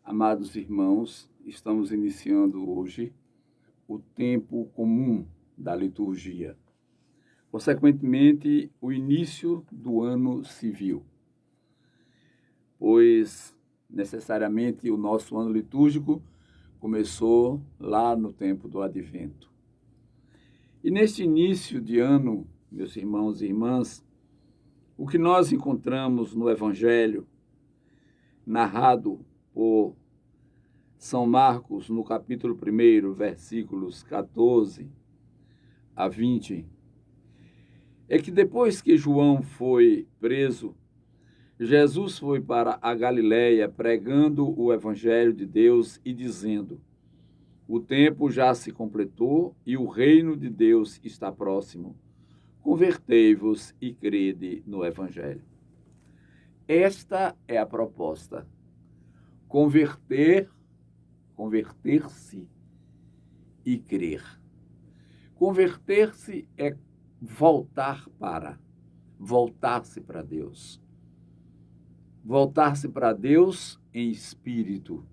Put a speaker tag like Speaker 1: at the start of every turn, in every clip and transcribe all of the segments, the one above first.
Speaker 1: Amados irmãos, estamos iniciando hoje o tempo comum da liturgia, consequentemente, o início do ano civil, pois necessariamente o nosso ano litúrgico começou lá no tempo do Advento. E neste início de ano, meus irmãos e irmãs, o que nós encontramos no Evangelho, narrado por São Marcos, no capítulo 1, versículos 14 a 20, é que depois que João foi preso, Jesus foi para a Galiléia pregando o Evangelho de Deus e dizendo: o tempo já se completou e o reino de Deus está próximo. Convertei-vos e crede no Evangelho. Esta é a proposta. Converter-se e crer. Converter-se é voltar-se para Deus. Voltar-se para Deus em espírito.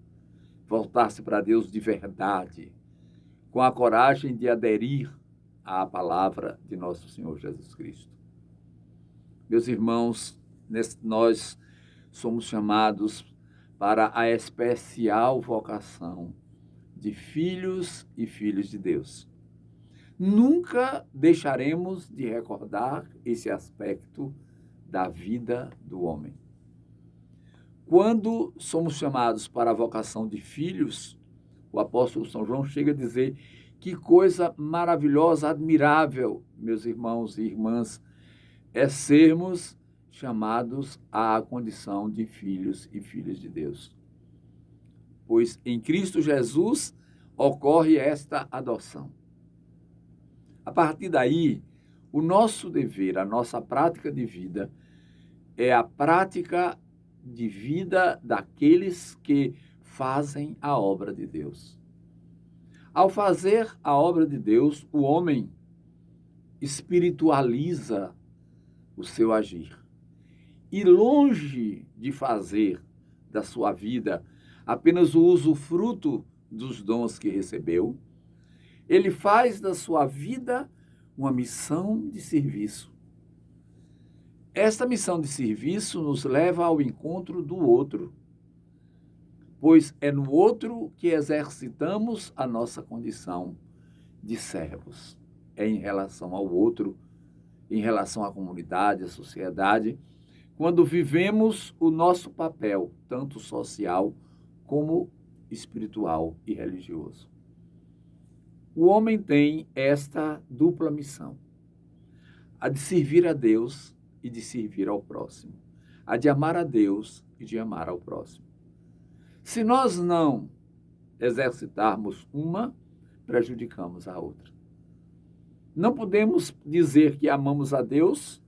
Speaker 1: Voltar-se para Deus de verdade, com a coragem de aderir à palavra de nosso Senhor Jesus Cristo. Meus irmãos, nós somos chamados para a especial vocação de filhos e filhas de Deus. Nunca deixaremos de recordar esse aspecto da vida do homem. Quando somos chamados para a vocação de filhos, o apóstolo São João chega a dizer: que coisa maravilhosa, admirável, meus irmãos e irmãs, é sermos chamados à condição de filhos e filhas de Deus. Pois em Cristo Jesus ocorre esta adoção. A partir daí, o nosso dever, a nossa prática de vida é a prática de vida daqueles que fazem a obra de Deus. Ao fazer a obra de Deus, o homem espiritualiza o seu agir. E longe de fazer da sua vida apenas o usufruto dos dons que recebeu, ele faz da sua vida uma missão de serviço. Esta missão de serviço nos leva ao encontro do outro, pois é no outro que exercitamos a nossa condição de servos. É em relação ao outro, em relação à comunidade, à sociedade, quando vivemos o nosso papel, tanto social como espiritual e religioso. O homem tem esta dupla missão: a de servir a Deus e de servir ao próximo, a de amar a Deus e de amar ao próximo. Se nós não exercitarmos uma, prejudicamos a outra. Não podemos dizer que amamos a Deus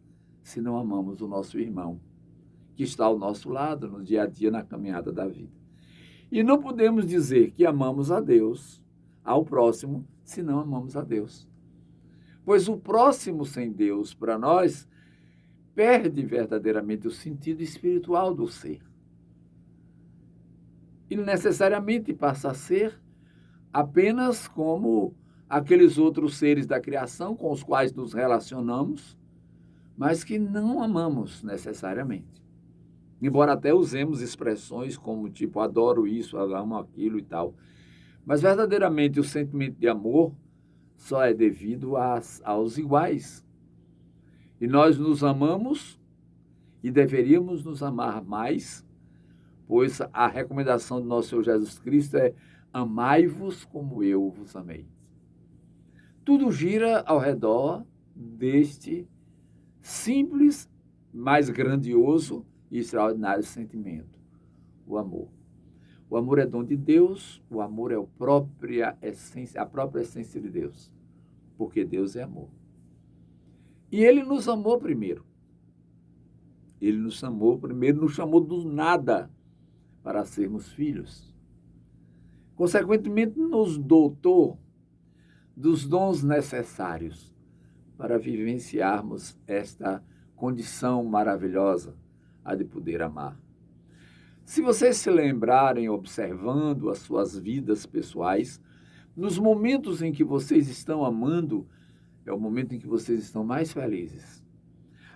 Speaker 1: se não amamos o nosso irmão, que está ao nosso lado no dia a dia, na caminhada da vida. E não podemos dizer que amamos a Deus, ao próximo, se não amamos a Deus. Pois o próximo sem Deus, para nós, perde verdadeiramente o sentido espiritual do ser. Ele necessariamente passa a ser apenas como aqueles outros seres da criação com os quais nos relacionamos, mas que não amamos necessariamente. Embora até usemos expressões como tipo, adoro isso, amo aquilo e tal. Mas verdadeiramente o sentimento de amor só é devido aos iguais. E nós nos amamos e deveríamos nos amar mais, pois a recomendação do nosso Senhor Jesus Cristo é: amai-vos como eu vos amei. Tudo gira ao redor deste simples, mas grandioso e extraordinário sentimento, o amor. O amor é dom de Deus, o amor é a própria essência de Deus, porque Deus é amor. E Ele nos amou primeiro. Ele nos amou primeiro, nos chamou do nada para sermos filhos. Consequentemente, nos dotou dos dons necessários para vivenciarmos esta condição maravilhosa, a de poder amar. Se vocês se lembrarem observando as suas vidas pessoais, nos momentos em que vocês estão amando, é o momento em que vocês estão mais felizes.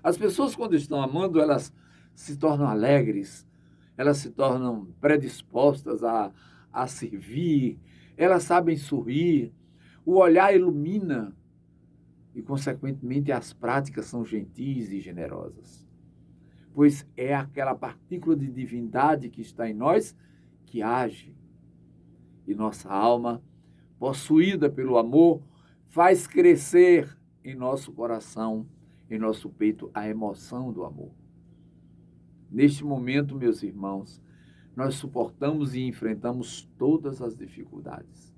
Speaker 1: As pessoas, quando estão amando, elas se tornam alegres, elas se tornam predispostas a servir, elas sabem sorrir, o olhar ilumina e, consequentemente, as práticas são gentis e generosas. Pois é aquela partícula de divindade que está em nós que age. E nossa alma, possuída pelo amor, faz crescer em nosso coração, em nosso peito, a emoção do amor. Neste momento, meus irmãos, nós suportamos e enfrentamos todas as dificuldades.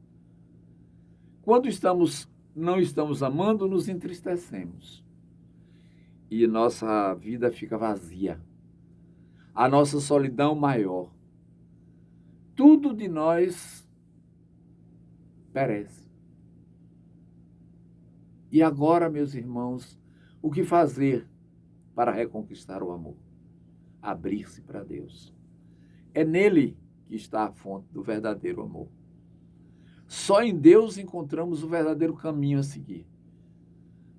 Speaker 1: Quando não estamos amando, nos entristecemos. E nossa vida fica vazia. A nossa solidão maior. Tudo de nós perece. E agora, meus irmãos, o que fazer para reconquistar o amor? Abrir-se para Deus. É nele que está a fonte do verdadeiro amor. Só em Deus encontramos o verdadeiro caminho a seguir.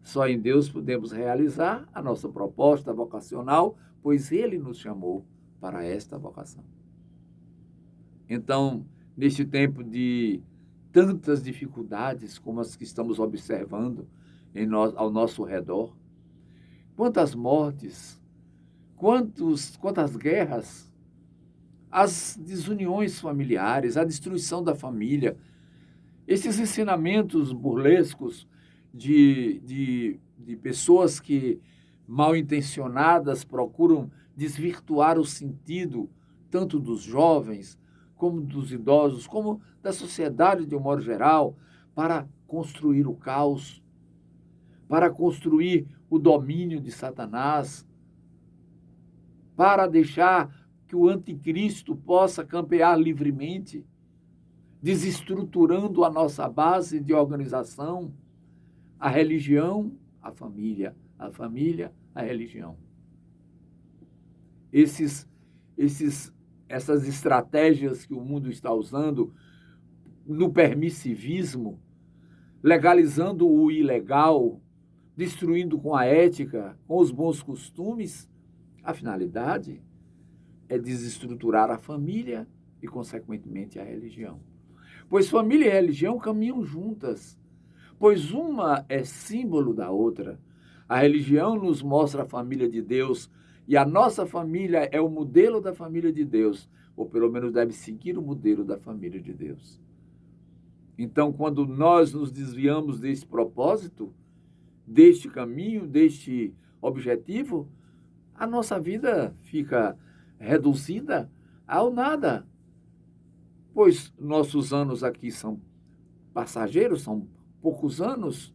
Speaker 1: Só em Deus podemos realizar a nossa proposta vocacional, pois Ele nos chamou para esta vocação. Então, neste tempo de tantas dificuldades como as que estamos observando ao nosso redor, quantas mortes, quantas guerras, as desuniões familiares, a destruição da família, esses ensinamentos burlescos de pessoas que, mal intencionadas, procuram desvirtuar o sentido tanto dos jovens, como dos idosos, como da sociedade de um modo geral, para construir o caos, para construir o domínio de Satanás, para deixar que o anticristo possa campear livremente, desestruturando a nossa base de organização, a religião, a família, a religião. Essas estratégias que o mundo está usando no permissivismo, legalizando o ilegal, destruindo com a ética, com os bons costumes, a finalidade é desestruturar a família e, consequentemente, a religião. Pois família e religião caminham juntas, pois uma é símbolo da outra. A religião nos mostra a família de Deus e a nossa família é o modelo da família de Deus, ou pelo menos deve seguir o modelo da família de Deus. Então, quando nós nos desviamos desse propósito, deste caminho, deste objetivo, a nossa vida fica reduzida ao nada, pois nossos anos aqui são passageiros, são poucos anos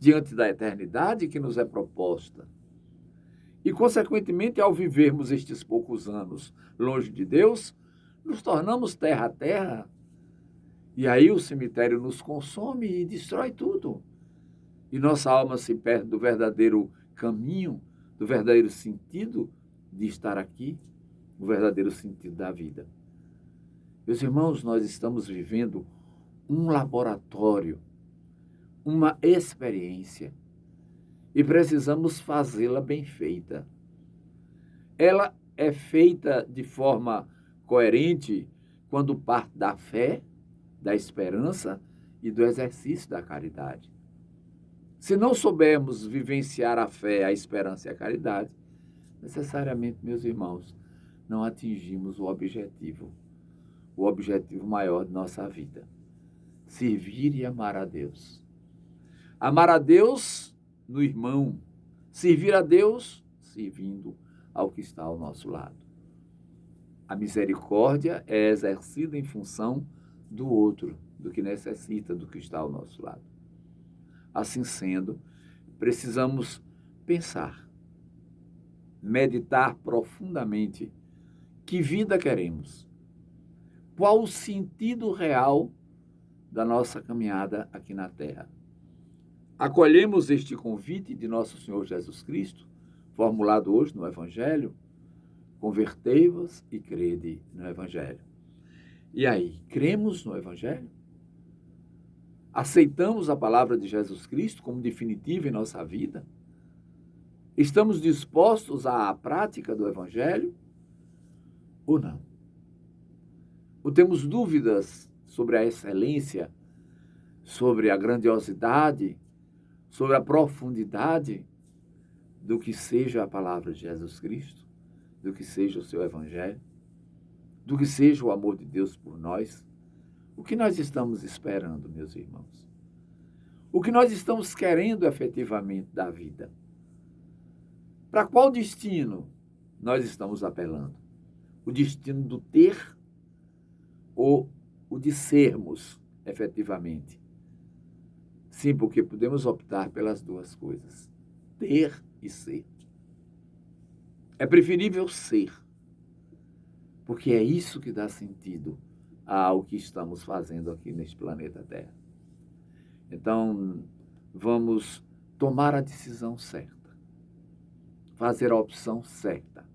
Speaker 1: diante da eternidade que nos é proposta. E, consequentemente, ao vivermos estes poucos anos longe de Deus, nos tornamos terra a terra. E aí o cemitério nos consome e destrói tudo. E nossa alma se perde do verdadeiro caminho, do verdadeiro sentido de estar aqui, o verdadeiro sentido da vida. Meus irmãos, nós estamos vivendo um laboratório, uma experiência, e precisamos fazê-la bem feita. Ela é feita de forma coerente quando parte da fé, da esperança e do exercício da caridade. Se não soubermos vivenciar a fé, a esperança e a caridade, necessariamente, meus irmãos, não atingimos o objetivo maior de nossa vida: servir e amar a Deus. Amar a Deus no irmão, servir a Deus servindo ao que está ao nosso lado. A misericórdia é exercida em função do outro, do que necessita, do que está ao nosso lado. Assim sendo, precisamos pensar, meditar profundamente que vida queremos, qual o sentido real da nossa caminhada aqui na Terra. Acolhemos este convite de nosso Senhor Jesus Cristo, formulado hoje no Evangelho, Convertei-vos e crede no Evangelho. E aí, cremos no Evangelho? Aceitamos a palavra de Jesus Cristo como definitiva em nossa vida? Estamos dispostos à prática do Evangelho ou não? Ou temos dúvidas sobre a excelência, sobre a grandiosidade, sobre a profundidade do que seja a palavra de Jesus Cristo, do que seja o seu Evangelho, do que seja o amor de Deus por nós? O que nós estamos esperando, meus irmãos? O que nós estamos querendo efetivamente da vida? Para qual destino nós estamos apelando? O destino do ter ou o de sermos efetivamente? Sim, porque podemos optar pelas duas coisas, ter e ser. É preferível ser, porque é isso que dá sentido ao que estamos fazendo aqui neste planeta Terra. Então, vamos tomar a decisão certa, fazer a opção certa,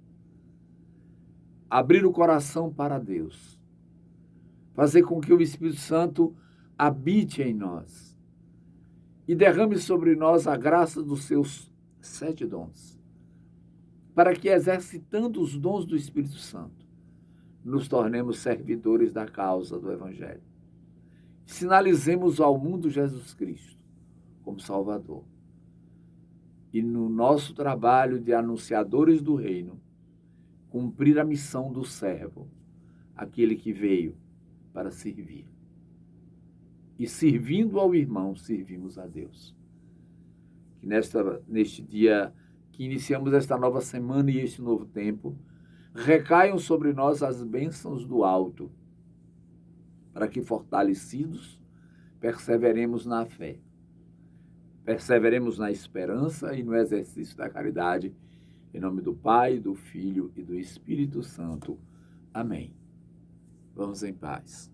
Speaker 1: abrir o coração para Deus, fazer com que o Espírito Santo habite em nós e derrame sobre nós a graça dos seus 7 dons, para que, exercitando os dons do Espírito Santo, nos tornemos servidores da causa do Evangelho. Sinalizemos ao mundo Jesus Cristo como Salvador. E no nosso trabalho de anunciadores do reino, cumprir a missão do servo, aquele que veio para servir. E servindo ao irmão, servimos a Deus. Que neste dia que iniciamos esta nova semana e este novo tempo, recaiam sobre nós as bênçãos do alto, para que, fortalecidos, perseveremos na fé, perseveremos na esperança e no exercício da caridade, em nome do Pai, do Filho e do Espírito Santo. Amém. Vamos em paz.